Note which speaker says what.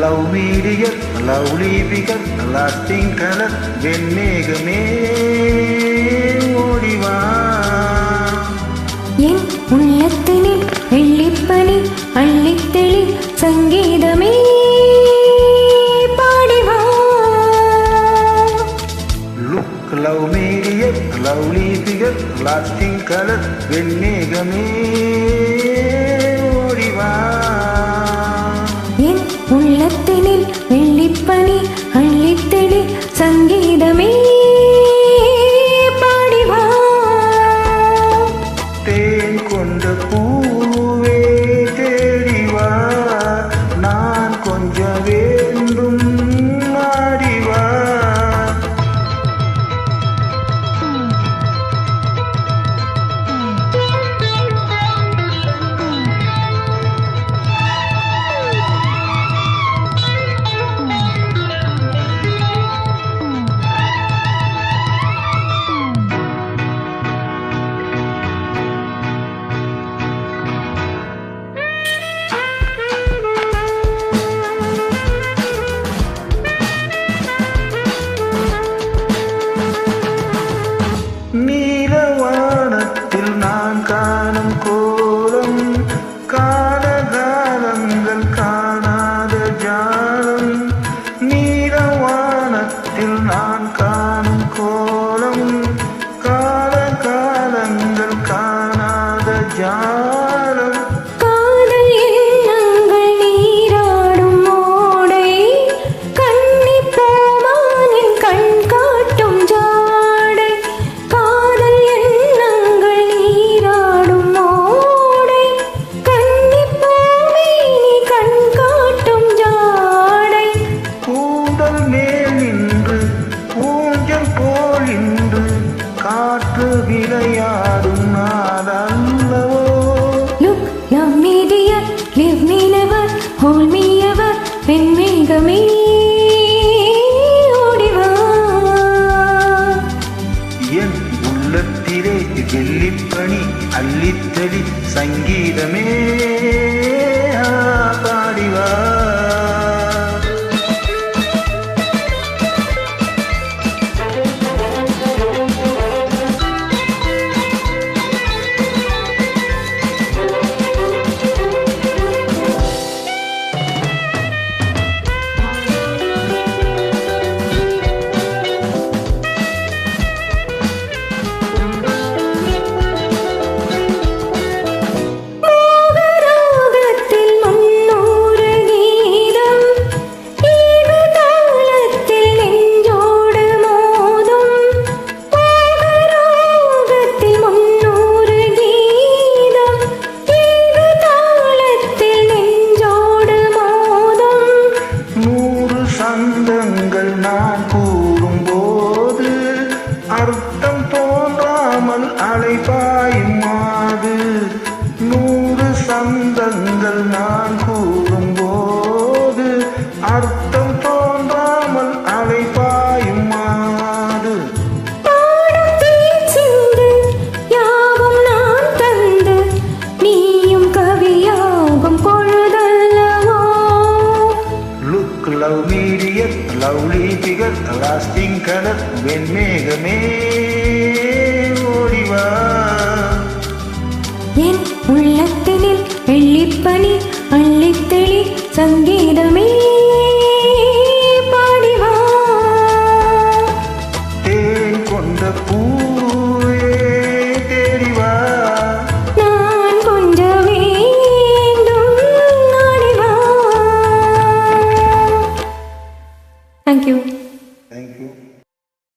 Speaker 1: love meteor lovely figure lasting colour வெண்மேகமே ஓடிவா
Speaker 2: என் உள்ளத்தினில் வெள்ளிப்பனி அள்ளித்தெளி சங்கீதமே பாடிவா
Speaker 1: look love meteor lovely figure lasting colour வெண்மேகமே ஓடிவா
Speaker 2: என் உள்ளத்தினில் வெள்ளிப்பனி அள்ளித்தெளி சங்கீதமே பாடிவா
Speaker 1: தேன் கொண்ட பூவே தேடிவா நான் கொஞ்சம் வேண்டும் ஆடிவா நீலவானத்தில் நான் காணும் கோலம் காலகாலங்கள் காணாத ஜாலம் நீலவானத்தில் நான் காணும் கோலம் காலகாலங்கள் காணாத ஜாலம்
Speaker 2: காதல் எண்ணங்கள் நீராடும் ஓடை கன்னிப் பூமானின் கண் காட்டும் ஜாடை காதல் எண்ணங்கள் நீராடும் ஓடை கன்னிப் பூமேனி கண் காட்டும் ஜாடை
Speaker 1: கூந்தல் மேல் நின்று ஊஞ்சல் போல் இன்று காற்று விளையாடும் நாளல்லவோ
Speaker 2: Look, love me dear, leave me never, hold me ever, வெண்மேகமே ஓடிவா
Speaker 1: என் உள்ளத்திலே வெள்ளிப்பனி அள்ளித்தளி சங்கீதமே பாடிவா
Speaker 2: ராகத்தில் முன்னூறு கீதம் ஈடு தாளத்தில் நெஞ்சோடு மோதும் ராகத்தில் முன்னூறு கீதம் ஈடு தாளத்தில் நெஞ்சோடு மோதும்
Speaker 1: 100 சந்தங்கள் நான் கூறும்போது அர்த்தம் தோன்றாமல் அலைபாயும் மாது 100 சந்தங்கள் நான் கூறும்போது அர்த்தம் தோன்றாமல் அலைபாயும் மாது
Speaker 2: பாடும் தேன் சிந்து யாவும் நான் தந்து நீயும் கவியாகும் பொழுதல்லவோ
Speaker 1: look love meteor lovely figure lasting colour வெண்மேகமே ஓடிவா
Speaker 2: என் உள்ளத்தினில் வெள்ளிப்பனி அள்ளித்தெளி சங்கீதமே